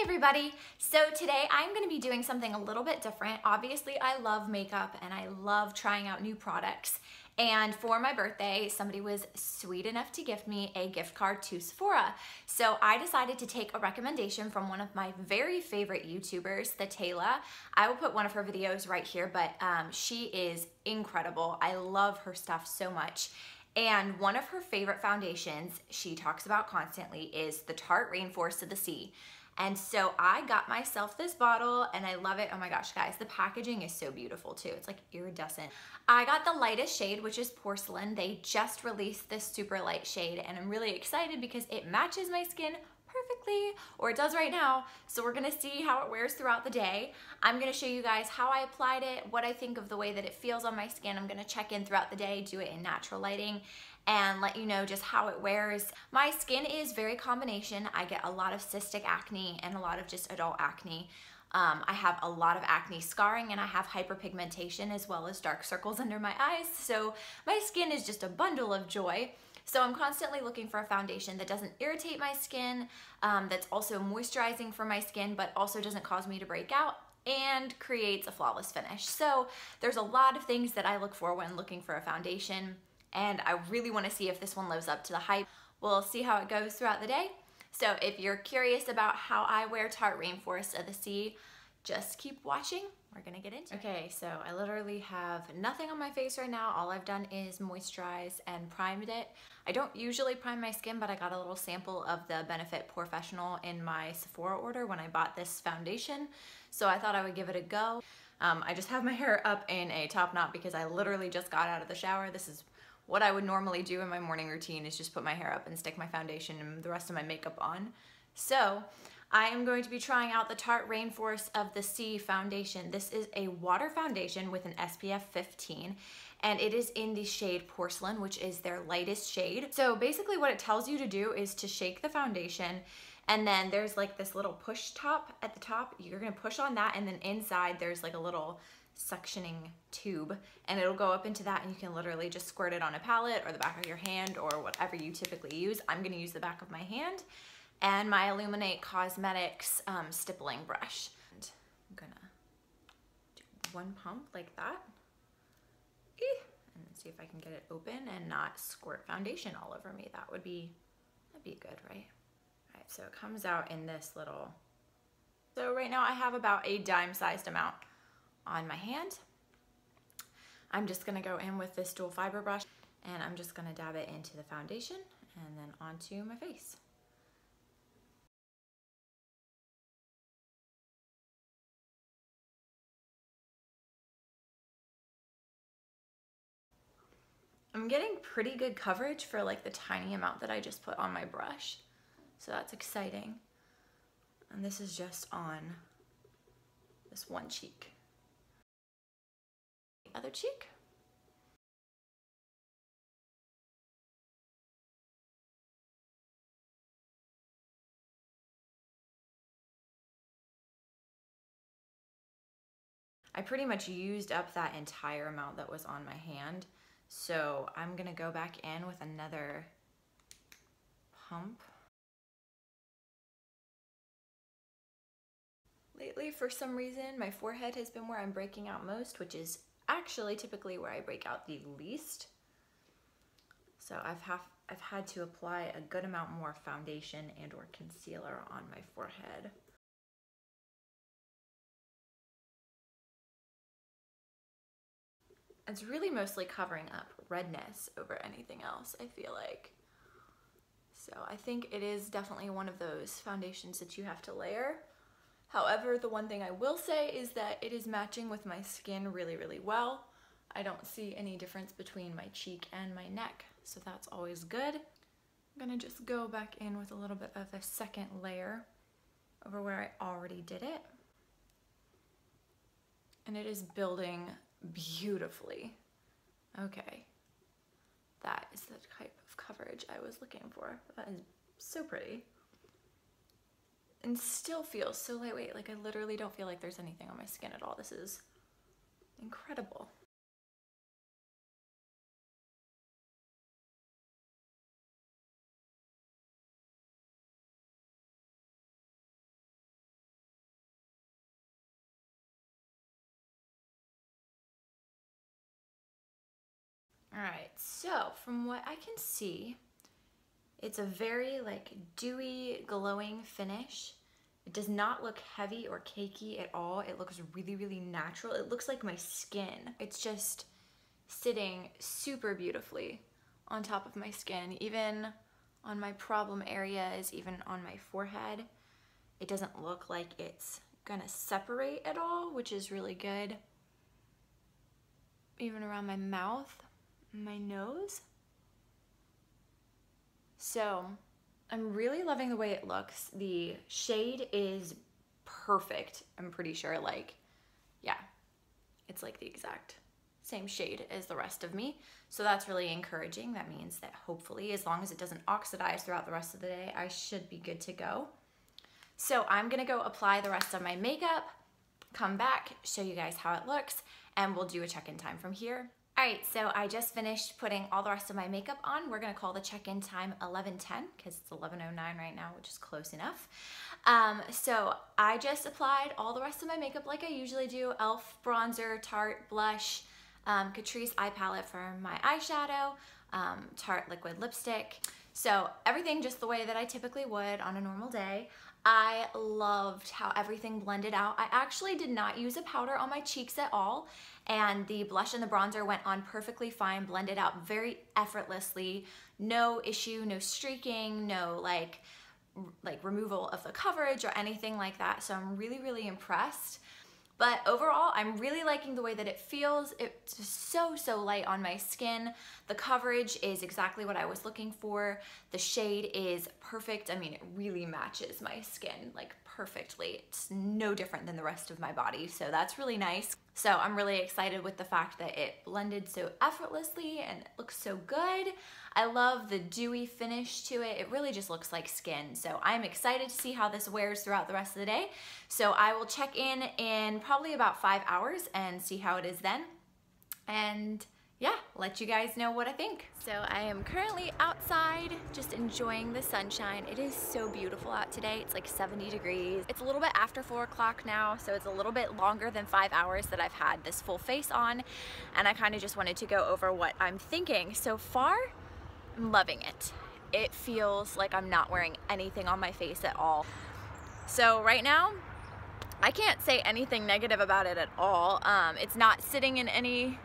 everybody. So today I'm going to be doing something a little bit different. Obviously I love makeup and I love trying out new products. And for my birthday, somebody was sweet enough to gift me a gift card to Sephora. So I decided to take a recommendation from one of my very favorite YouTubers, the Taylor. I will put one of her videos right here, but she is incredible. I love her stuff so much. And one of her favorite foundations she talks about constantly is the Tarte Rainforest of the Sea. And so I got myself this bottle and I love it. Oh my gosh, guys, the packaging is so beautiful too. It's like iridescent. I got the lightest shade, which is porcelain. They just released this super light shade and I'm really excited because it matches my skin perfectly, or it does right now. So we're gonna see how it wears throughout the day. I'm gonna show you guys how I applied it, what I think of the way that it feels on my skin. I'm gonna check in throughout the day, do it in natural lighting, and let you know just how it wears. My skin is very combination. I get a lot of cystic acne and a lot of just adult acne. I have a lot of acne scarring and I have hyperpigmentation as well as dark circles under my eyes. So my skin is just a bundle of joy. So I'm constantly looking for a foundation that doesn't irritate my skin, that's also moisturizing for my skin, but also doesn't cause me to break out and creates a flawless finish. So there's a lot of things that I look for when looking for a foundation, and I really want to see if this one lives up to the hype. We'll see how it goes throughout the day. So if you're curious about how I wear Tarte Rainforest of the Sea, just keep watching. We're gonna get into it. Okay, so I literally have nothing on my face right now. All I've done is moisturize and primed it. I don't usually prime my skin, but I got a little sample of the Benefit Professional in my Sephora order when I bought this foundation. So I thought I would give it a go. I just have my hair up in a top knot because I literally just got out of the shower. This is what I would normally do in my morning routine, is just put my hair up and stick my foundation and the rest of my makeup on. So I am going to be trying out the Tarte Rainforest of the Sea foundation. This is a water foundation with an SPF 15, and it is in the shade Porcelain, which is their lightest shade. So basically what it tells you to do is to shake the foundation, and then there's like this little push top at the top. You're gonna push on that, and then inside there's like a little suctioning tube, and it'll go up into that, and you can literally just squirt it on a palette or the back of your hand or whatever you typically use. I'm gonna use the back of my hand and my Illuminate Cosmetics stippling brush. And I'm gonna do one pump like that, and see if I can get it open and not squirt foundation all over me. That'd be good, right? All right, so it comes out in this little, so right now I have about a dime-sized amount on my hand. I'm just gonna go in with this dual fiber brush and I'm just gonna dab it into the foundation and then onto my face. I'm getting pretty good coverage for like the tiny amount that I just put on my brush. So that's exciting. And this is just on this one cheek. Other cheek. I pretty much used up that entire amount that was on my hand. So I'm gonna go back in with another pump. Lately, for some reason, my forehead has been where I'm breaking out most, which is actually typically where I break out the least. So I've had to apply a good amount more foundation and or concealer on my forehead. It's really mostly covering up redness over anything else, I feel like. So I think it is definitely one of those foundations that you have to layer. However, the one thing I will say is that it is matching with my skin really, really well. I don't see any difference between my cheek and my neck, so that's always good. I'm gonna just go back in with a little bit of a second layer over where I already did it. And it is building beautifully. Okay, that is the type of coverage I was looking for. That is so pretty. And still feels so lightweight. Like I literally don't feel like there's anything on my skin at all. This is incredible. All right, so from what I can see, it's a very like dewy, glowing finish. It does not look heavy or cakey at all. It looks really, really natural. It looks like my skin. It's just sitting super beautifully on top of my skin, even on my problem areas, even on my forehead. It doesn't look like it's gonna separate at all, which is really good. Even around my mouth, my nose. So I'm really loving the way it looks. The shade is perfect. I'm pretty sure, like, yeah, it's like the exact same shade as the rest of me. So that's really encouraging. That means that hopefully, as long as it doesn't oxidize throughout the rest of the day, I should be good to go. So I'm gonna go apply the rest of my makeup, come back, show you guys how it looks, and we'll do a check-in time from here. All right, so I just finished putting all the rest of my makeup on. We're gonna call the check-in time 11:10 because it's 11:09 right now, which is close enough. So I just applied all the rest of my makeup like I usually do. e.l.f. bronzer, Tarte blush, Catrice eye palette for my eyeshadow, Tarte liquid lipstick. So everything just the way that I typically would on a normal day. I loved how everything blended out. I actually did not use a powder on my cheeks at all, and the blush and the bronzer went on perfectly fine, blended out very effortlessly. No issue, no streaking, no like removal of the coverage or anything like that. So I'm really, really impressed. But overall, I'm really liking the way that it feels. It's just so light on my skin. The coverage is exactly what I was looking for. The shade is perfect. I mean, it really matches my skin like perfectly. It's no different than the rest of my body, so that's really nice. So I'm really excited with the fact that it blended so effortlessly and it looks so good. I love the dewy finish to it. It really just looks like skin. So I'm excited to see how this wears throughout the rest of the day. So I will check in probably about 5 hours and see how it is then. And yeah, let you guys know what I think. So I am currently outside just enjoying the sunshine. It is so beautiful out today. It's like 70 degrees. It's a little bit after 4 o'clock now, so it's a little bit longer than 5 hours that I've had this full face on, and I kind of just wanted to go over what I'm thinking. So far, I'm loving it. It feels like I'm not wearing anything on my face at all. So right now, I can't say anything negative about it at all. It's not sitting in any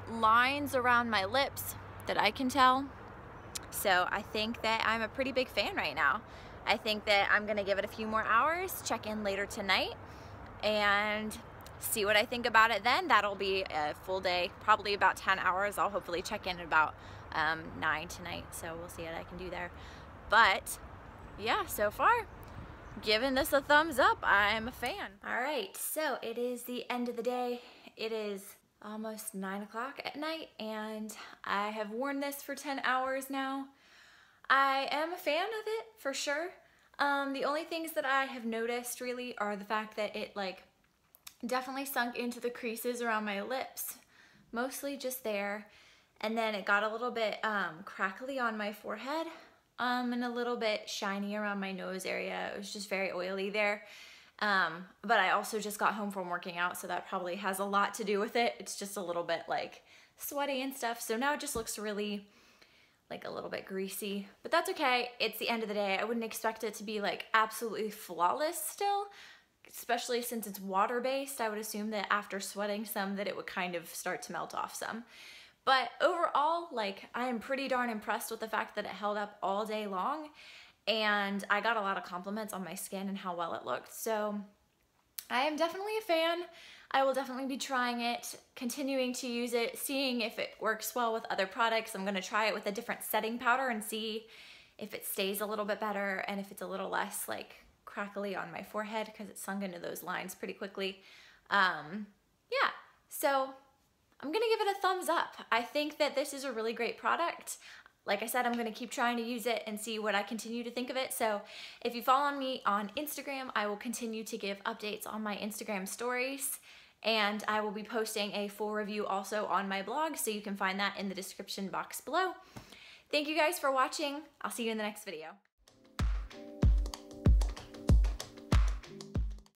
lines around my lips that I can tell. So I think that I'm a pretty big fan right now. I think that I'm gonna give it a few more hours, check in later tonight, and see what I think about it then. That'll be a full day, probably about 10 hours. I'll hopefully check in at about 9 tonight, so we'll see what I can do there. But yeah, so far, giving this a thumbs up. I'm a fan. All right, so it is the end of the day. It is almost 9 o'clock at night, and I have worn this for 10 hours now. I am a fan of it for sure. The only things that I have noticed really are the fact that it like definitely sunk into the creases around my lips, mostly just there, and then it got a little bit crackly on my forehead, and a little bit shiny around my nose area. It was just very oily there. But I also just got home from working out, so that probably has a lot to do with it. It's just a little bit like sweaty and stuff, so now it just looks really like a little bit greasy, but that's okay. It's the end of the day. I wouldn't expect it to be like absolutely flawless still, especially since it's water-based. I would assume that after sweating some that it would kind of start to melt off some. But overall, like, I am pretty darn impressed with the fact that it held up all day long, and I got a lot of compliments on my skin and how well it looked. So I am definitely a fan. I will definitely be trying it, continuing to use it, seeing if it works well with other products. I'm gonna try it with a different setting powder and see if it stays a little bit better and if it's a little less like crackly on my forehead, because it sunk into those lines pretty quickly. Yeah, so I'm gonna give it a thumbs up. I think that this is a really great product. Like I said, I'm gonna keep trying to use it and see what I continue to think of it. So if you follow me on Instagram, I will continue to give updates on my Instagram stories, and I will be posting a full review also on my blog, so you can find that in the description box below. Thank you guys for watching. I'll see you in the next video.